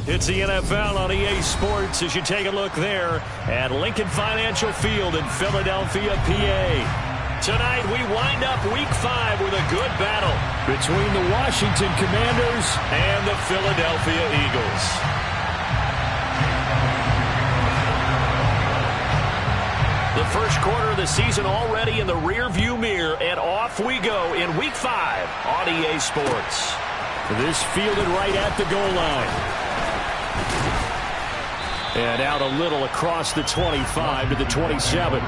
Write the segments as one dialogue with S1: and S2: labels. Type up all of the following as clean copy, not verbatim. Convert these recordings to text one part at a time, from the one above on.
S1: It's the NFL on EA Sports as you take a look there at Lincoln Financial Field in Philadelphia, PA. Tonight we wind up Week 5 with a good battle between the Washington Commanders and the Philadelphia Eagles. The first quarter of the season already in the rearview mirror, and off we go in Week 5 on EA Sports. This fielded right at the goal line. And out a little across the 25 to the 27.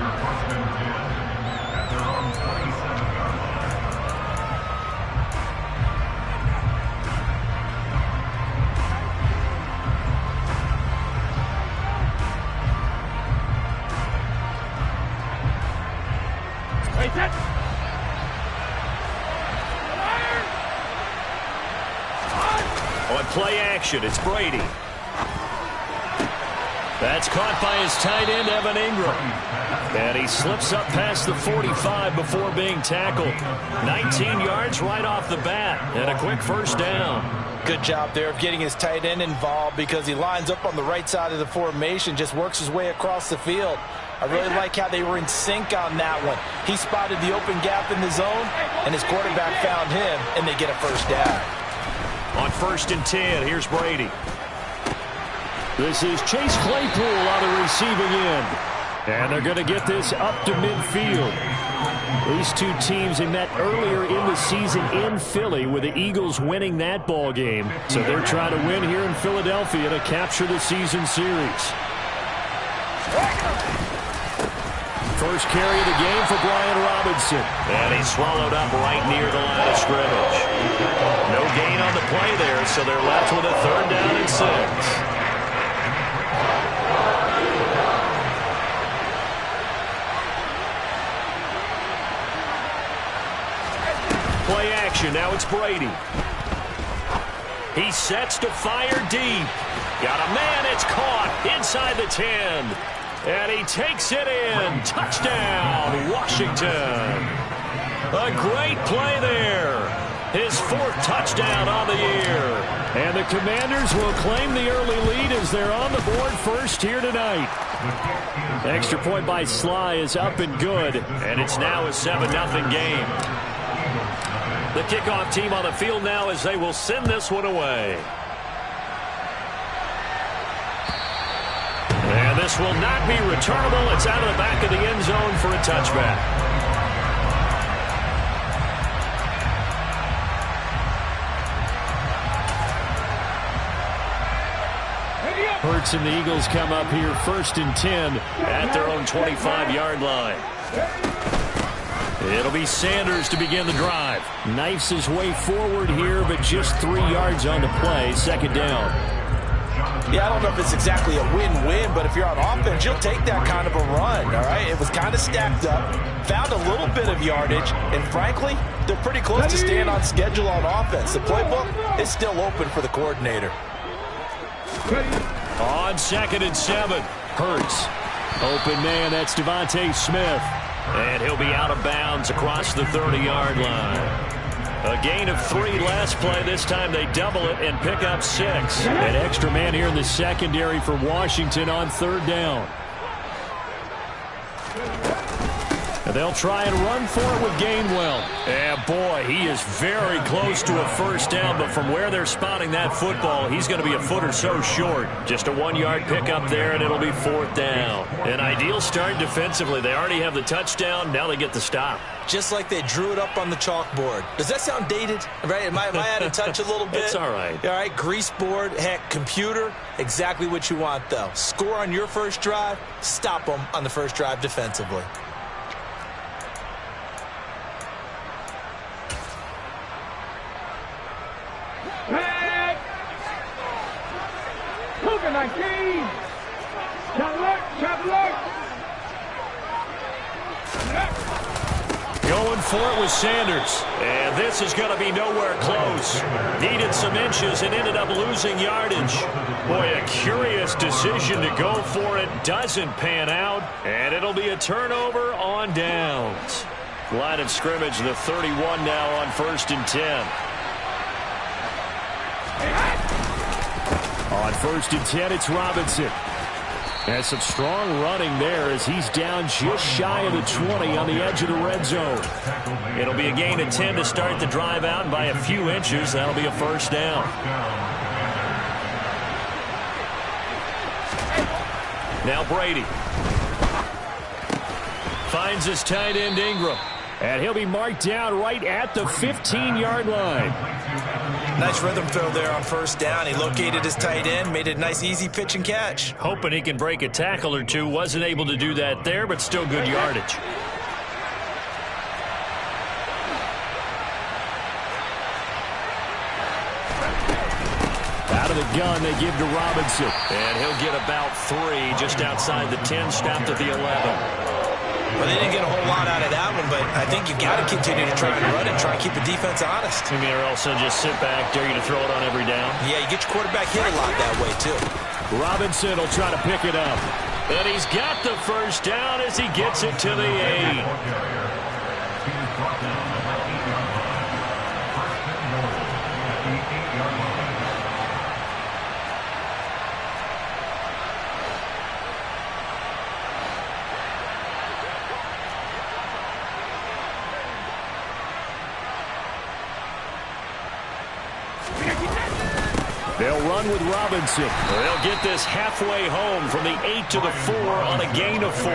S1: On play action, it's Brady. That's caught by his tight end, Evan Ingram. And he slips up past the 45 before being tackled. 19 yards right off the bat, and a quick first down.
S2: Good job there of getting his tight end involved because he lines up on the right side of the formation, just works his way across the field. I really like how they were in sync on that one. He spotted the open gap in the zone, and his quarterback found him, and they get a first down.
S1: On 1st and 10, here's Brady. This is Chase Claypool on the receiving end. And they're going to get this up to midfield. These two teams, they met earlier in the season in Philly with the Eagles winning that ball game. So they're trying to win here in Philadelphia to capture the season series. First carry of the game for Brian Robinson. And he's swallowed up right near the line of scrimmage. No gain on the play there, so they're left with a 3rd down and 6. Play action, now it's Brady. He sets to fire deep. Got a man, it's caught inside the 10. And he takes it in. Touchdown, Washington. A great play there. His 4th touchdown on the year. And the Commanders will claim the early lead as they're on the board first here tonight. Extra point by Sly is up and good. And it's now a 7-0 game. The kickoff team on the field now as they will send this one away. And this will not be returnable. It's out of the back of the end zone for a touchback. Hurts and the Eagles come up here 1st and 10 at their own 25-yard line. It'll be Sanders to begin the drive. Knifes his way forward here, but just 3 yards on the play. 2nd down.
S2: Yeah, I don't know if it's exactly a win-win, but if you're on offense, you'll take that kind of a run, all right? It was kind of stacked up, found a little bit of yardage, and frankly, they're pretty close to staying on schedule on offense. The playbook is still open for the coordinator.
S1: On 2nd and 7, Hurts. Open man, that's Devontae Smith. And he'll be out of bounds across the 30-yard line. A gain of 3 last play. This time they double it and pick up 6. An extra man here in the secondary for Washington on 3rd down. And they'll try and run for it with Gainwell. And boy, he is very close to a first down, but from where they're spotting that football, he's going to be a foot or so short. Just a 1-yard pickup there, and it'll be 4th down. An ideal start defensively. They already have the touchdown. Now they get the stop.
S2: Just like they drew it up on the chalkboard. Does that sound dated? Right? Am I out of touch a little bit?
S1: It's all right.
S2: All right, grease board, heck, computer, exactly what you want, though. Score on your first drive, stop them on the first drive defensively.
S3: Cougar 19. Chop alert.
S1: Going for it with Sanders. And this is going to be nowhere close. Needed some inches and ended up losing yardage. Boy, a curious decision to go for it. Doesn't pan out. And it'll be a turnover on downs. Line of scrimmage, the 31 now on 1st and 10. On 1st and 10, it's Robinson. And some strong running there as he's down just shy of the 20 on the edge of the red zone.
S3: It'll be a gain of 10 to start the drive out, and by a few inches, that'll be a first down. Now Brady. Finds his tight end Ingram.
S1: And he'll be marked down right at the 15-yard line.
S2: Nice rhythm throw there on 1st down. He located his tight end, made it a nice easy pitch and catch.
S3: Hoping he can break a tackle or two. Wasn't able to do that there, but still good yardage.
S1: Out of the gun, they give to Robinson.
S3: And he'll get about 3 just outside the 10, stopped at the 11.
S2: Well, they didn't get a whole lot out of that one, but I think you got to continue to try and run and try and keep the defense honest.
S3: I mean, or else they'll just sit back, dare you to throw it on every down.
S2: Yeah, you get your quarterback hit a lot that way, too.
S1: Robinson will try to pick it up.
S3: And he's got the first down as he gets it to the 8.
S1: They'll run with Robinson.
S3: They'll get this halfway home from the 8 to the 4 on a gain of 4.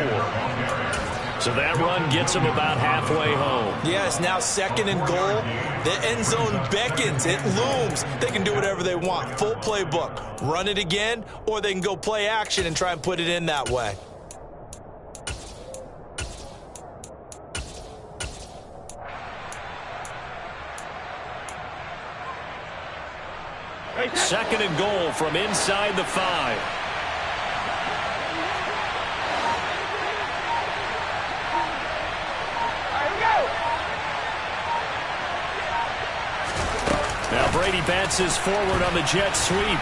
S3: So that run gets them about halfway home.
S2: Yeah, it's now 2nd and goal. The end zone beckons. It looms. They can do whatever they want. Full playbook. Run it again, or they can go play action and try and put it in that way.
S3: Second and goal from inside the 5.
S1: Now Brady bounces forward on the jet sweep.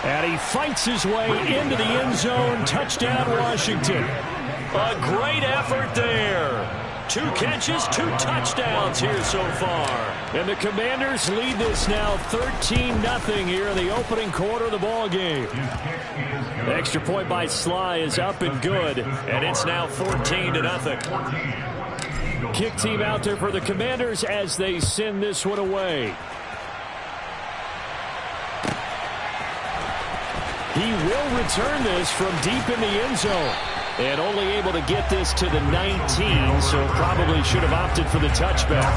S1: And he fights his way into the end zone. Touchdown, Washington.
S3: A great effort there. 2 catches, 2 touchdowns here so far.
S1: And the Commanders lead this now 13-0 here in the opening quarter of the ball game. The extra point by Sly is up and good, and it's now 14-0. Kick team out there for the Commanders as they send this one away. He will return this from deep in the end zone. And only able to get this to the 19, so probably should have opted for the touchback.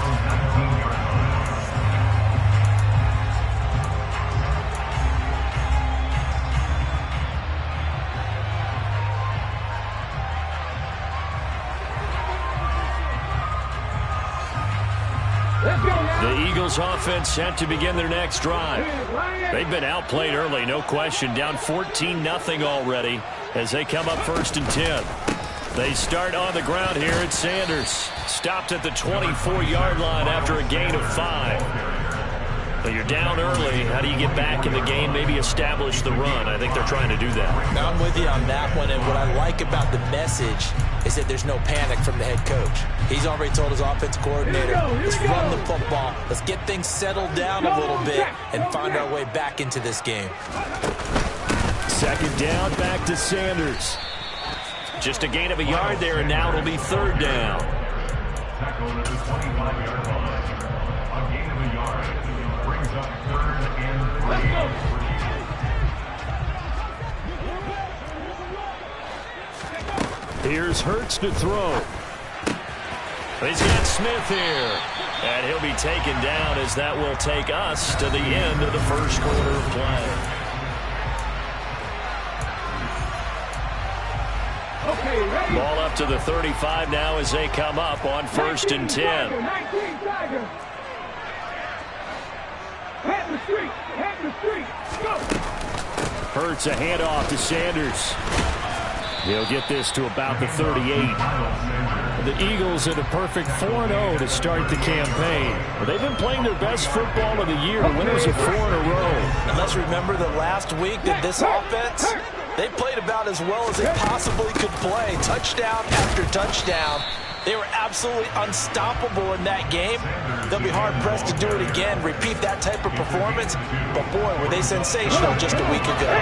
S3: The Eagles offense set to begin their next drive. They've been outplayed early, no question. Down 14-0 already as they come up 1st and 10. They start on the ground here at Sanders. Stopped at the 24-yard line after a gain of 5. But you're down early. How do you get back in the game, maybe establish the run? I think they're trying to do that.
S2: Now I'm with you on that one, and what I like about the message is that there's no panic from the head coach. He's already told his offensive coordinator, let's run the football, let's get things settled down a little bit, and find our way back into this game.
S1: 2nd down, back to Sanders.
S3: Just a gain of a yard there, and now it'll be 3rd down.
S4: Tackle at the 25-yard line. A gain of a yard brings up 3rd and
S1: 3. Here's Hurts to throw.
S3: He's got Smith here. And he'll be taken down as that will take us to the end of the first quarter of play. Ball up to the 35 now as they come up on 1st and 10.
S1: Hurts a handoff to Sanders. He'll get this to about the 38. The Eagles at a perfect 4-0 to start the campaign. They've been playing their best football of the year. Winners of 4 in a row.
S2: And let's remember that last week that this offense, they played about as well as they possibly could play. Touchdown after touchdown. They were absolutely unstoppable in that game. They'll be hard-pressed to do it again, repeat that type of performance. But, boy, were they sensational just a week ago.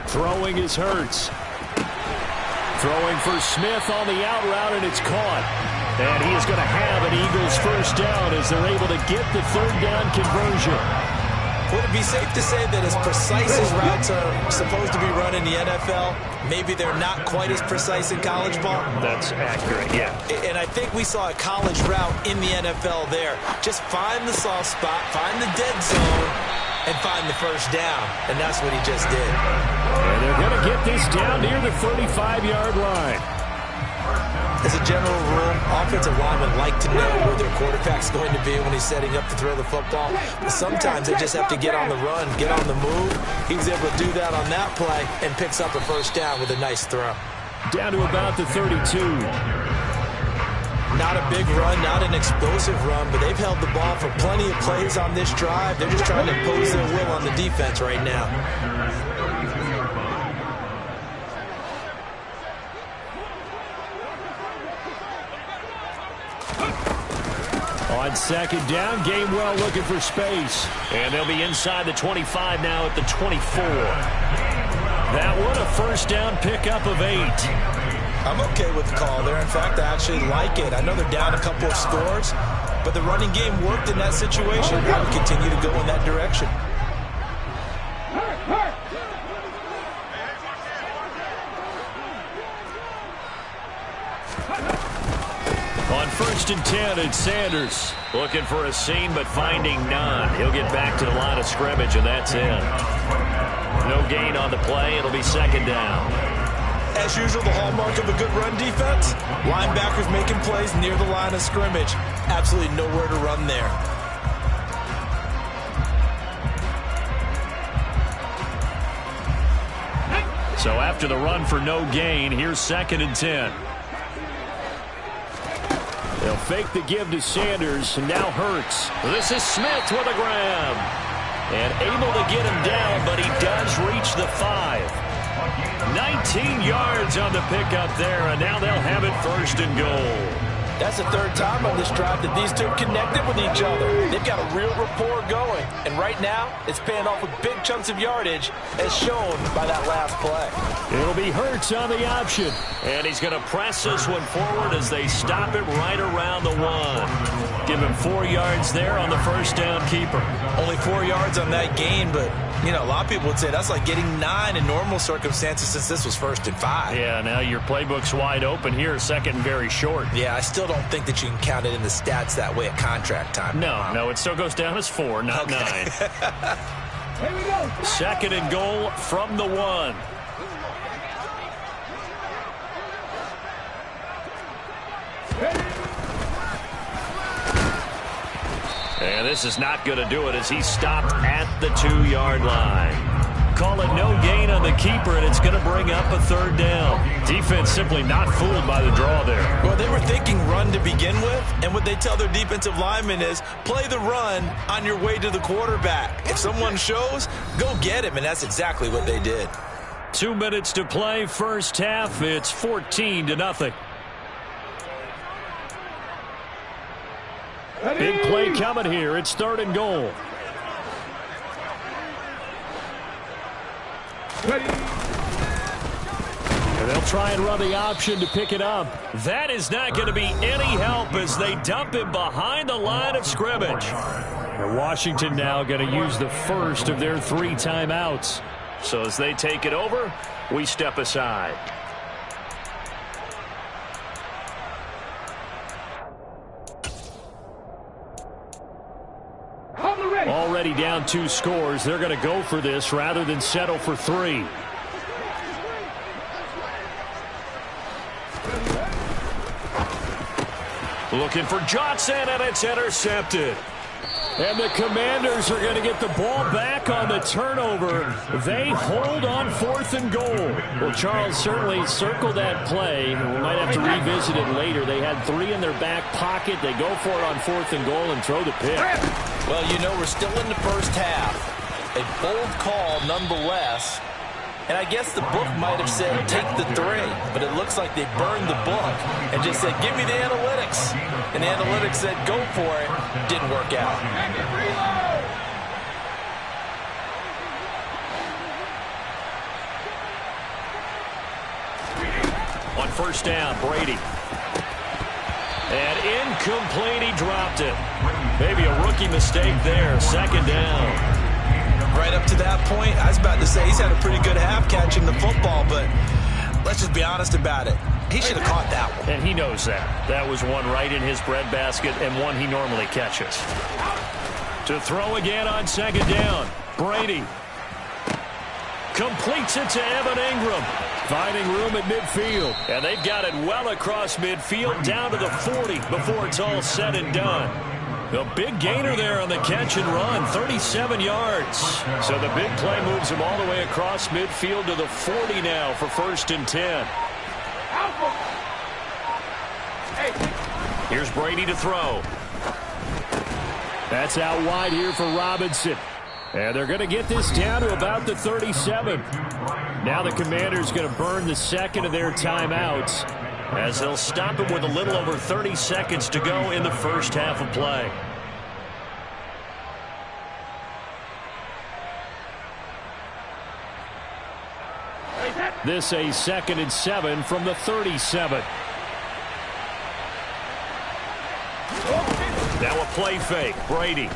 S3: Throwing is Hurts. Throwing for Smith on the out route, and it's caught. And he is going to have an Eagles first down as they're able to get the third down conversion.
S2: Would it be safe to say that as precise as routes are supposed to be run in the NFL, maybe they're not quite as precise in college ball?
S3: That's accurate, yeah.
S2: And I think we saw a college route in the NFL there. Just find the soft spot, find the dead zone, and find the first down. And that's what he just did.
S3: And they're going to get this down near the 35-yard line.
S2: As a general rule, offensive linemen like to know where their quarterback's going to be when he's setting up to throw the football. But sometimes they just have to get on the run, get on the move. He was able to do that on that play and picks up a first down with a nice throw.
S3: Down to about the 32.
S2: Not a big run, not an explosive run, but they've held the ball for plenty of plays on this drive. They're just trying to impose their will on the defense right now.
S3: On second down, Gainwell looking for space. And they'll be inside the 25 now at the 24. That one a first down pickup of 8.
S2: I'm okay with the call there. In fact, I actually like it. I know they're down a couple of scores, but the running game worked in that situation. I would continue to go in that direction.
S3: On first and 10, it's Sanders. Looking for a seam, but finding none. He'll get back to the line of scrimmage, and that's it. No gain on the play. It'll be second down.
S2: As usual, the hallmark of a good run defense, linebackers making plays near the line of scrimmage. Absolutely nowhere to run there.
S3: So after the run for no gain, here's second and 10. They'll fake the give to Sanders, and now Hurts. This is Smith with a grab. And able to get him down, but he does reach the 5. 19 yards on the pickup there, and now they'll have it first and goal.
S2: That's the third time on this drive that these two connected with each other. They've got a real rapport going. And right now, it's paying off with big chunks of yardage, as shown by that last play.
S3: It'll be Hurts on the option. And he's going to press this one forward as they stop it right around the 1. Give him 4 yards there on the first down keeper.
S2: Only 4 yards on that gain, but, you know, a lot of people would say that's like getting 9 in normal circumstances since this was first and 5.
S3: Yeah, now your playbook's wide open here, second and very short.
S2: Yeah, I still don't think that you can count it in the stats that way at contract time.
S3: No, it still goes down as 4, not 9.
S2: Here we go.
S3: Second and goal from the 1. And this is not going to do it as he's stopped at the 2-yard line. Call it no gain on the keeper, and it's going to bring up a third down. Defense simply not fooled by the draw there.
S2: Well, they were thinking run to begin with, and what they tell their defensive linemen is play the run on your way to the quarterback. If someone shows, go get him, and that's exactly what they did.
S3: 2 minutes to play, first half. It's 14-0. Big play coming here. It's third and goal. And they'll try and run the option to pick it up. That is not going to be any help as they dump him behind the line of scrimmage. And Washington now going to use the first of their 3 timeouts. So as they take it over, we step aside. Already down 2 scores. They're going to go for this rather than settle for 3. Looking for Johnson, and it's intercepted. And the Commanders are going to get the ball back on the turnover. They hold on 4th and goal. Well, Charles certainly circled that play. We might have to revisit it later. They had 3 in their back pocket. They go for it on 4th and goal and throw the pick.
S2: Well, you know, we're still in the first half. A bold call nonetheless. And I guess the book might have said, take the 3. But it looks like they burned the book and just said, give me the analytics. And the analytics said, go for it. Didn't work out.
S3: On first down, Brady. And incomplete, he dropped it. Maybe a rookie mistake there. Second down.
S2: Right up to that point, I was about to say he's had a pretty good half catching the football, but let's just be honest about it. He should have caught that one.
S3: And he knows that. That was one right in his breadbasket and one he normally catches. To throw again on second down, Brady completes it to Evan Ingram. Finding room at midfield. And they've got it well across midfield down to the 40 before it's all said and done. A big gainer there on the catch and run, 37 yards. So the big play moves him all the way across midfield to the 40 now for first and 10. Here's Brady to throw. That's out wide here for Robinson. And they're going to get this down to about the 37. Now the Commanders going to burn the second of their timeouts as they'll stop him with a little over 30 seconds to go in the first half of play. This a 2nd and 7 from the 37. Now a play fake. Brady.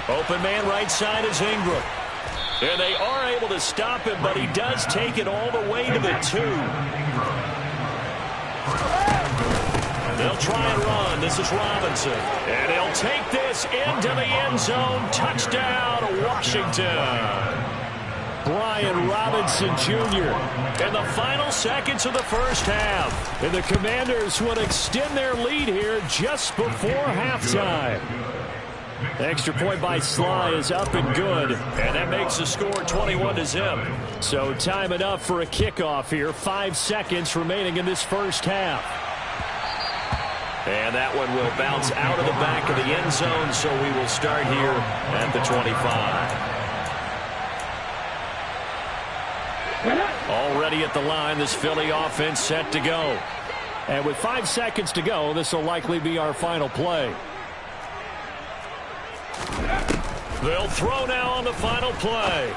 S3: Open man right side is Ingram. And they are able to stop him, but he does take it all the way to the 2. They'll try and run. This is Robinson. And he'll take this into the end zone. Touchdown, Washington. Brian Robinson Jr. in the final seconds of the first half. And the Commanders would extend their lead here just before halftime. Extra point by Sly is up and good, and that makes the score 21-0. So time enough for a kickoff here. 5 seconds remaining in this first half. And that one will bounce out of the back of the end zone, so we will start here at the 25. Already at the line, this Philly offense set to go. And with 5 seconds to go, this will likely be our final play. They'll throw now on the final play.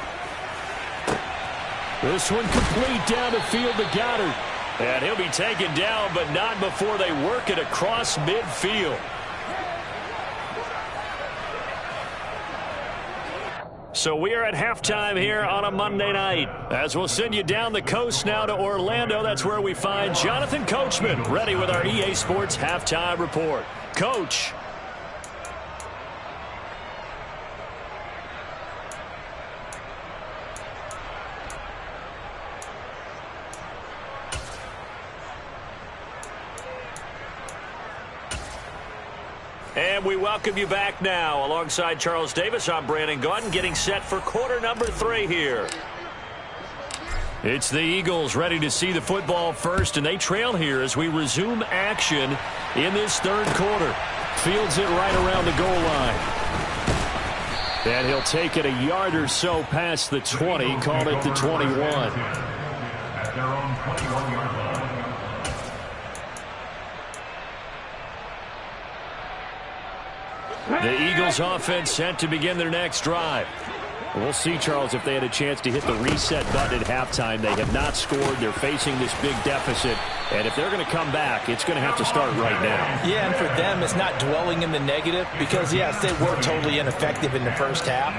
S3: This one complete down the field to Goddard. And he'll be taken down, but not before they work it across midfield. So we are at halftime here on a Monday night. As we'll send you down the coast now to Orlando. That's where we find Jonathan Coachman ready with our EA Sports Halftime Report. Coach. And we welcome you back now. Alongside Charles Davis, I'm Brandon Gaudin, getting set for quarter number 3 here. It's the Eagles ready to see the football first, and they trail here as we resume action in this third quarter. Fields it right around the goal line. And he'll take it a yard or so past the 20, call it the 21.
S4: At their own 21-yard line.
S3: The Eagles offense set to begin their next drive. We'll see, Charles, if they had a chance to hit the reset button at halftime. They have not scored. They're facing this big deficit. And if they're going to come back, it's going to have to start right now.
S2: Yeah, and for them, it's not dwelling in the negative because, yes, they were totally ineffective in the first half.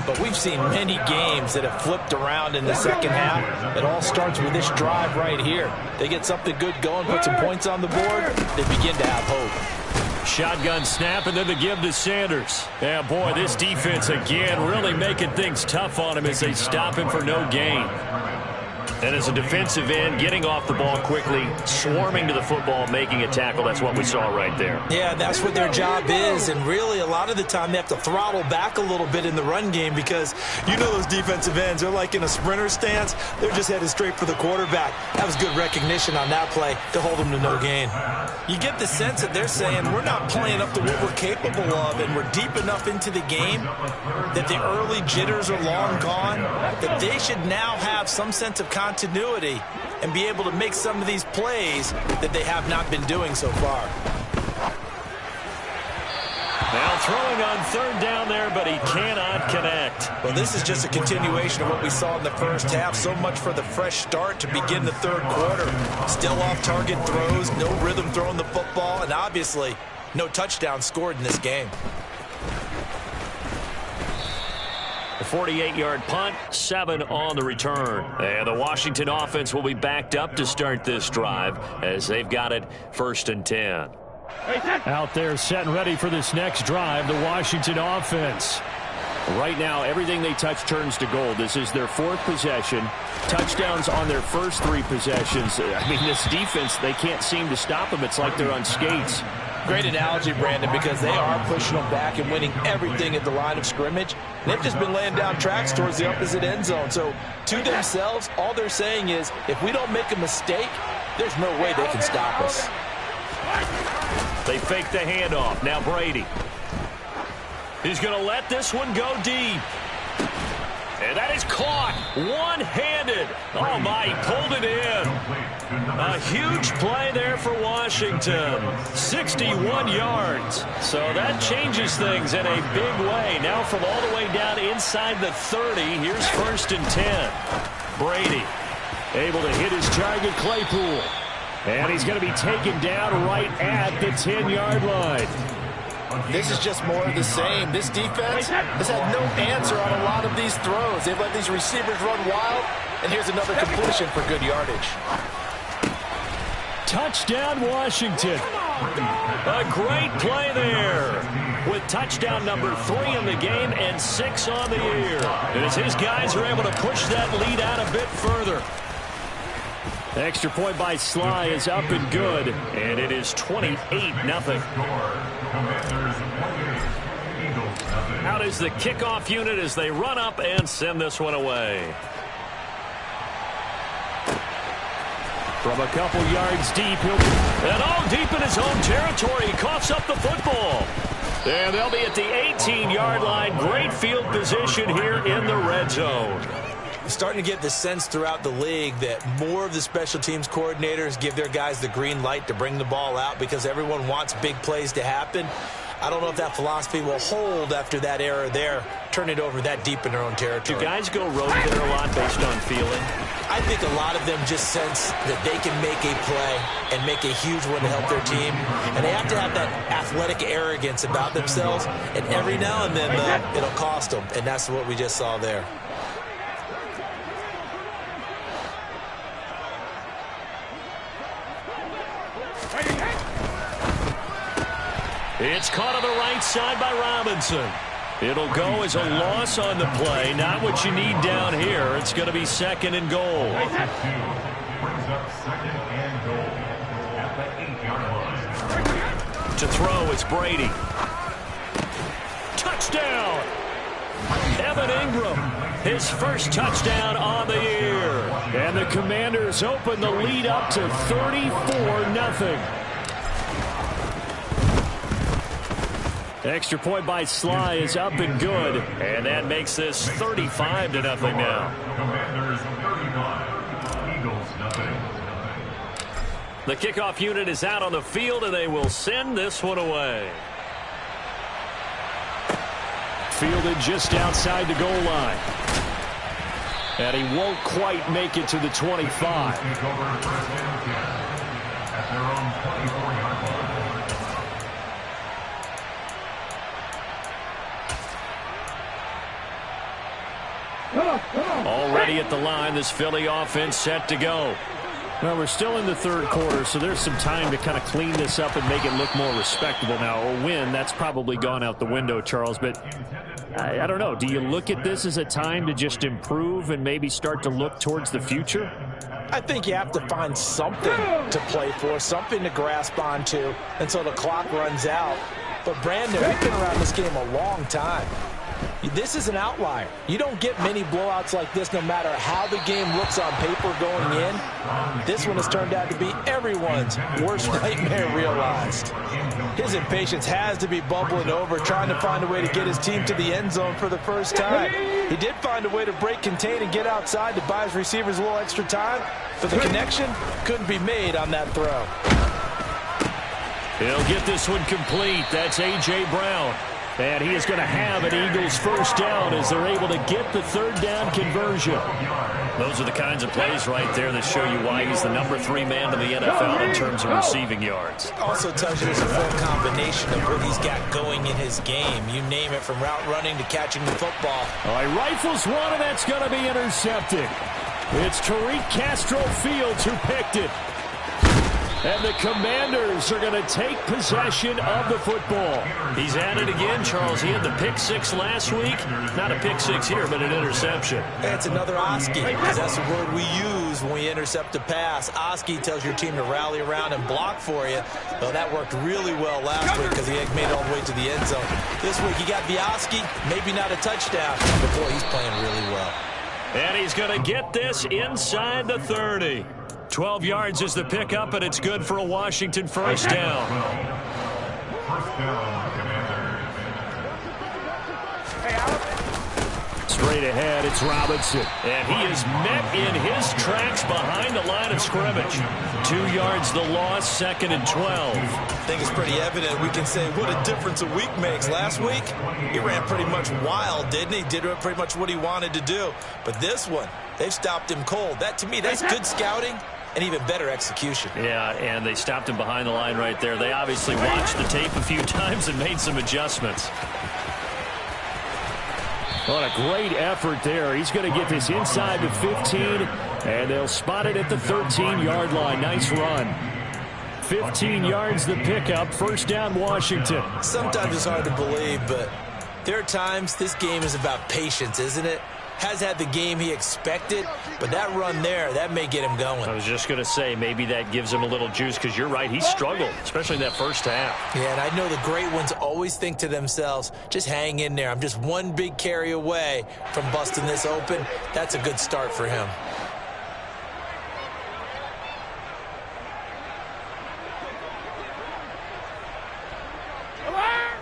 S2: But we've seen many games that have flipped around in the second half. It all starts with this drive right here. They get something good going, put some points on the board, they begin to have hope.
S3: Shotgun snap, and then the give to Sanders. Yeah, boy, this defense again really making things tough on him as they stop him for no gain. And as a defensive end, getting off the ball quickly, swarming to the football, making a tackle, that's what we saw right there.
S2: Yeah, that's what their job is, and really a lot of the time they have to throttle back a little bit in the run game because you know those defensive ends, they're like in a sprinter stance. They're just headed straight for the quarterback. That was good recognition on that play to hold them to no gain. You get the sense that they're saying we're not playing up to what we're capable of, and we're deep enough into the game that the early jitters are long gone, that they should now have some sense of continuity and be able to make some of these plays that they have not been doing so far.
S3: Now throwing on third down there, but he cannot connect.
S2: Well, this is just a continuation of what we saw in the first half. So much for the fresh start to begin the third quarter. Still off-target throws, no rhythm throwing the football, and obviously no touchdown scored in this game.
S3: A 48-yard punt, 7 on the return. And the Washington offense will be backed up to start this drive as they've got it 1st and 10.
S1: Out there set and ready for this next drive, the Washington offense. Right now, everything they touch turns to gold. This is their 4th possession. Touchdowns on their first 3 possessions. I mean, this defense, they can't seem to stop them. It's like they're on skates.
S2: Great analogy, Brandon, because they are pushing them back and winning everything at the line of scrimmage. They've just been laying down tracks towards the opposite end zone. So to themselves, all they're saying is, if we don't make a mistake, there's no way they can stop us.
S3: They fake the handoff. Now Brady. He's going to let this one go deep. And that is caught one-handed. Oh, my, he pulled it in. A huge play there for Washington. 61 yards. So that changes things in a big way. Now from all the way down inside the 30, here's 1st and 10. Brady able to hit his target, Claypool. And he's going to be taken down right at the 10-yard line.
S2: This is just more of the same. This defense has had no answer on a lot of these throws. They've let these receivers run wild, and here's another completion for good yardage.
S1: Touchdown, Washington.
S3: A great play there with touchdown number 3 in the game and 6 on the year. As his guys are able to push that lead out a bit further.
S1: Extra point by Sly is up and good, and it is 28-0.
S3: Out is the kickoff unit as they run up and send this one away.
S1: From a couple yards deep,
S3: and all deep in his own territory, he coughs up the football. And they'll be at the 18-yard line. Great field position here in the red zone.
S2: Starting to get the sense throughout the league that more of the special teams coordinators give their guys the green light to bring the ball out because everyone wants big plays to happen. I don't know if that philosophy will hold after that error there, turn it over that deep in their own territory.
S3: Do guys go rogue there a lot based on feeling?
S2: I think a lot of them just sense that they can make a play and make a huge one to help their team. And they have to have that athletic arrogance about themselves. And every now and then, it'll cost them. And that's what we just saw there.
S3: It's caught on the right side by Robinson. It'll go as a loss on the play. Not what you need down here. It's going to be 2nd and goal.
S4: Brings up 2nd and goal at the 8-yard line.
S3: To throw, it's Brady. Touchdown! Evan Ingram, his first touchdown on the year.
S1: And the Commanders open the lead up to 34-0. Extra point by Sly is up and good.
S3: And that makes this 35-0 now.
S4: Commanders 35, Eagles 0.
S3: The kickoff unit is out on the field, and they will send this one away.
S1: Fielded just outside the goal line. And he won't quite make it to the 25.
S4: Take over 1st and 10 at their own 24-yard line.
S3: Already at the line, this Philly offense set to go. Well, we're still in the third quarter, so there's some time to kind of clean this up and make it look more respectable now. A win, that's probably gone out the window, Charles, but I don't know. Do you look at this as a time to just improve and maybe start to look towards the future?
S2: I think you have to find something to play for, something to grasp onto until the clock runs out. But, Brandon, we've been around this game a long time. This is an outlier. You don't get many blowouts like this no matter how the game looks on paper going in. This one has turned out to be everyone's worst nightmare realized. His impatience has to be bubbling over, trying to find a way to get his team to the end zone for the first time. He did find a way to break contain and get outside to buy his receivers a little extra time, but the connection couldn't be made on that throw.
S3: He'll get this one complete. That's A.J. Brown. And he is going to have an Eagles first down as they're able to get the third down conversion. Those are the kinds of plays right there that show you why he's the #3 man in the NFL in terms of receiving yards.
S2: Also tells you there's a full combination of what he's got going in his game. You name it, from route running to catching the football.
S3: All right, rifles one, and that's going to be intercepted. It's Tariq Castro Fields who picked it. And the Commanders are going to take possession of the football. He's at it again, Charles. He had the pick six last week. Not a pick six here, but an interception.
S2: It's another Oski, because that's the word we use when we intercept a pass. Oski tells your team to rally around and block for you. Well, that worked really well last week because he had made it all the way to the end zone. This week he got the Oski, maybe not a touchdown, but boy, he's playing really well.
S3: And he's going to get this inside the 30. 12 yards is the pickup, and it's good for a Washington first down.
S4: First down, Commanders.
S3: Straight ahead, it's Robinson. And he is met in his tracks behind the line of scrimmage. 2 yards the loss, 2nd and 12.
S2: I think it's pretty evident. We can say what a difference a week makes. Last week, he ran pretty much wild, didn't he? Did pretty much what he wanted to do. But this one, they've stopped him cold. That, to me, that's good scouting and even better execution.
S3: Yeah, and they stopped him behind the line right there. They obviously watched the tape a few times and made some adjustments. What a great effort there. He's going to get this inside the 15, and they'll spot it at the 13-yard line. Nice run. 15 yards the pickup. First down, Washington.
S2: Sometimes it's hard to believe, but there are times this game is about patience, isn't it? Has had the game he expected, but that run there, that may get him going.
S3: I was just going to say, maybe that gives him a little juice, because you're right, he struggled, especially in that first half.
S2: Yeah, and I know the great ones always think to themselves, just hang in there. I'm just one big carry away from busting this open. That's a good start for him.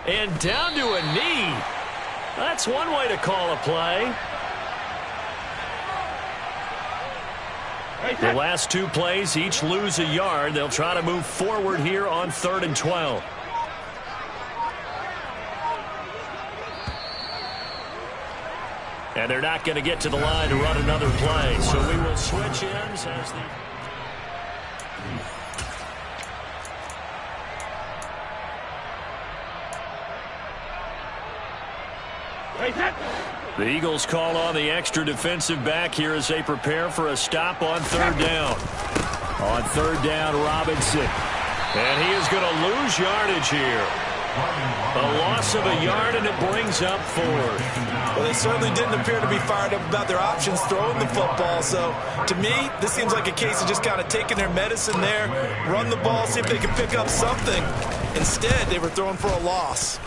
S3: And down to a knee. That's one way to call a play. The last two plays each lose a yard. They'll try to move forward here on 3rd and 12. And they're not going to get to the line to run another play. So we will switch ends as the Eagles call on the extra defensive back here as they prepare for a stop on 3rd down. On 3rd down, Robinson. And he is going to lose yardage here. A loss of a yard, and it brings up 4th.
S2: Well, they certainly didn't appear to be fired up about their options throwing the football. So, to me, this seems like a case of just kind of taking their medicine there, run the ball, see if they can pick up something. Instead, they were throwing for a loss.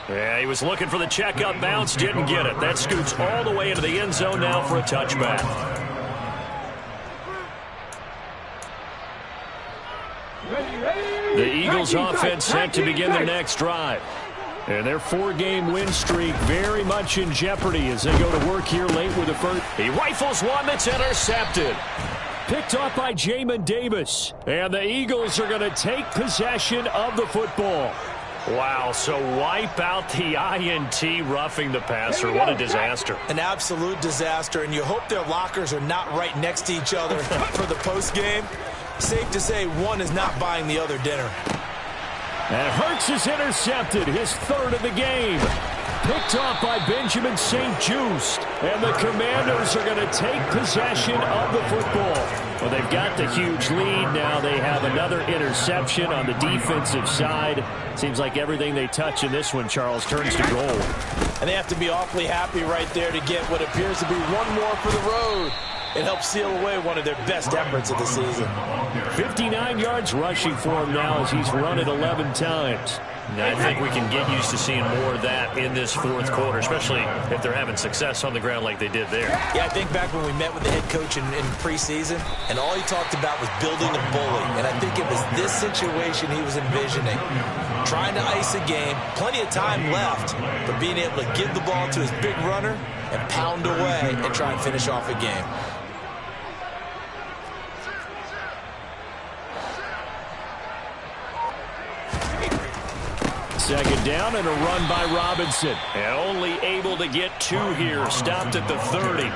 S3: Yeah, he was looking for the checkup bounce, didn't get it. That scoots all the way into the end zone now for a touchback. The Eagles offense set to begin their next drive. And their 4-game win streak very much in jeopardy as they go to work here late with the first. He rifles one that's intercepted. Picked off by Jamin Davis. And the Eagles are going to take possession of the football. Wow, so wipe out the INT roughing the passer. What a disaster.
S2: An absolute disaster, and you hope their lockers are not right next to each other for the postgame. Safe to say one is not buying the other dinner.
S3: And Hurts is intercepted, his 3rd of the game. picked off by Benjamin St-Juste. And the Commanders are going to take possession of the football. Well, they've got the huge lead. Now they have another interception on the defensive side. Seems like everything they touch in this one, Charles, turns to gold.
S2: And they have to be awfully happy right there to get what appears to be one more for the road. It helps seal away one of their best efforts of the season.
S3: 59 yards rushing for him now as he's run it 11 times.
S1: I think we can get used to seeing more of that in this fourth quarter, especially if they're having success on the ground like they did there.
S2: Yeah, I think back when we met with the head coach in preseason, and all he talked about was building a bully. And I think it was this situation he was envisioning. Trying to ice a game, plenty of time left, but being able to give the ball to his big runner and pound away and try and finish off a game.
S3: Second down and a run by Robinson. And only able to get 2 here. Stopped at the 30.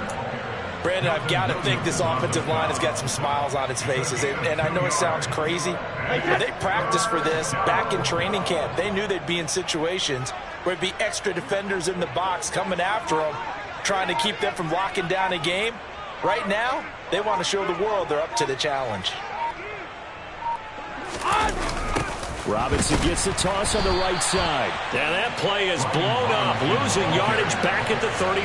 S2: Brandon, I've got to think this offensive line has got some smiles on its faces. And I know it sounds crazy, but they practiced for this back in training camp. They knew they'd be in situations where it'd be extra defenders in the box coming after them, trying to keep them from locking down a game. Right now, they want to show the world they're up to the challenge.
S3: Robinson gets the toss on the right side.
S1: And that play is blown up, losing yardage back at the 35.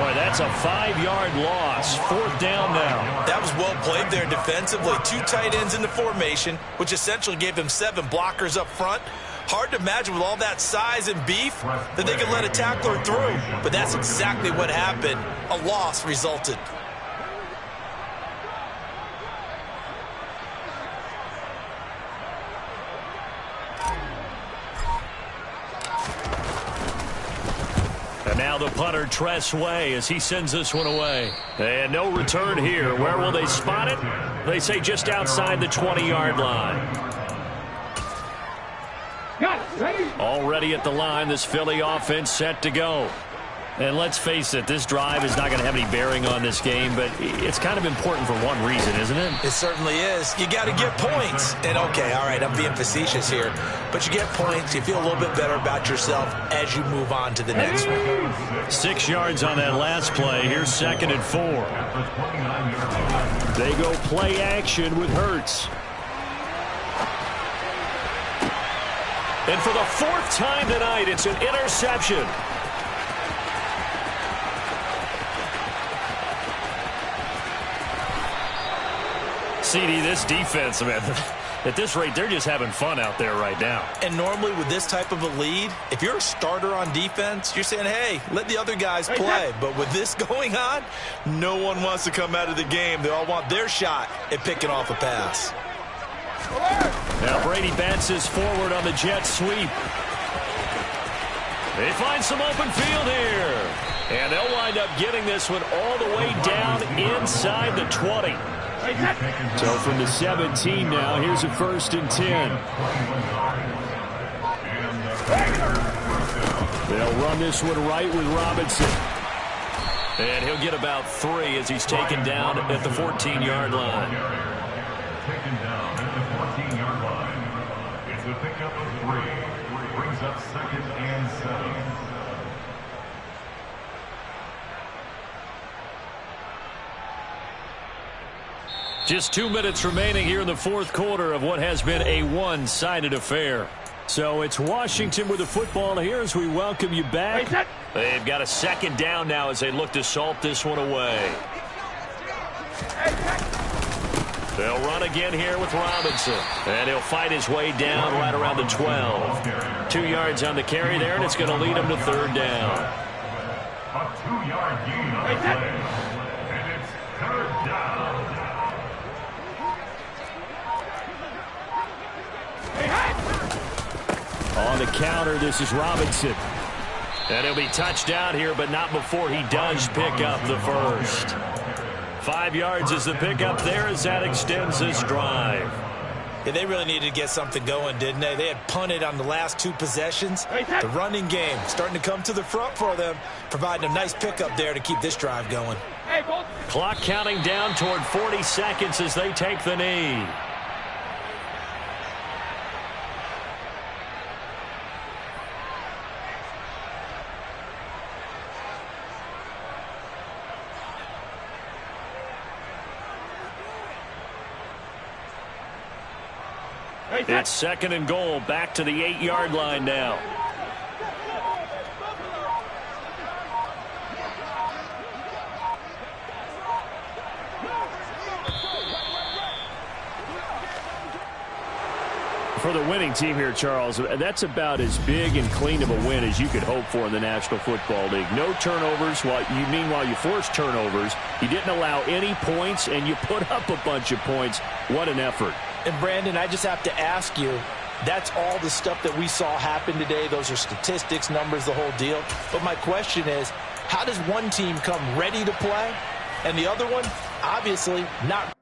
S1: Boy, that's a 5-yard loss. 4th down now.
S2: That was well played there defensively. 2 tight ends in the formation, which essentially gave them 7 blockers up front. Hard to imagine with all that size and beef that they could let a tackler through. But that's exactly what happened. A loss resulted.
S1: And now the punter, Tress Way, as he sends this one away. And no return here. Where will they spot it? They say just outside the 20-yard line. Already at the line, this Philly offense set to go. And let's face it, this drive is not going to have any bearing on this game, but it's kind of important for one reason, isn't it?
S2: It certainly is. You got to get points. And, okay, all right, I'm being facetious here. But you get points, you feel a little bit better about yourself as you move on to the next one.
S3: 6 yards on that last play. Here's 2nd and 4. They go play action with Hurts.
S1: And for the 4th time tonight, it's an interception. CD, this defense, man, at this rate, they're just having fun out there right now.
S2: And normally with this type of a lead, if you're a starter on defense, you're saying, hey, let the other guys play. But with this going on, no one wants to come out of the game. They all want their shot at picking off a pass.
S3: Now Brady bounces forward on the jet sweep.
S1: They find some open field here. And they'll wind up getting this one all the way down inside the 20.
S3: So from the 17 now, here's a 1st and 10. They'll run this one right with Robinson.
S1: And he'll get about 3 as he's taken down at the 14-yard line.
S4: Taken down at the 14-yard line. It's a pickup of 3. Brings up 2nd and 7.
S3: Just 2 minutes remaining here in the 4th quarter of what has been a one-sided affair. So it's Washington with the football here as we welcome you back.
S1: They've got a 2nd down now as they look to salt this one away. They'll run again here with Robinson. And he'll fight his way down right around the 12. 2 yards on the carry there, and it's going to lead him to 3rd down.
S4: A 2-yard gain on the play. And it's 3rd down.
S3: On the counter, this is Robinson.
S1: And he'll be touched down here, but not before he does pick up the 1st. 5 yards is the pickup there as that extends this drive.
S2: Yeah, they really needed to get something going, didn't they? They had punted on the last 2 possessions. The running game starting to come to the front for them, providing a nice pickup there to keep this drive going.
S1: Clock counting down toward 40 seconds as they take the knee.
S3: It's 2nd and goal, back to the 8-yard line now. For the winning team here, Charles, that's about as big and clean of a win as you could hope for in the National Football League. No turnovers. Meanwhile, you forced turnovers. You didn't allow any points, and you put up a bunch of points. What an effort.
S2: And, Brandon, I just have to ask you, that's all the stuff that we saw happen today. Those are statistics, numbers, the whole deal. But my question is, how does one team come ready to play and the other one, obviously, not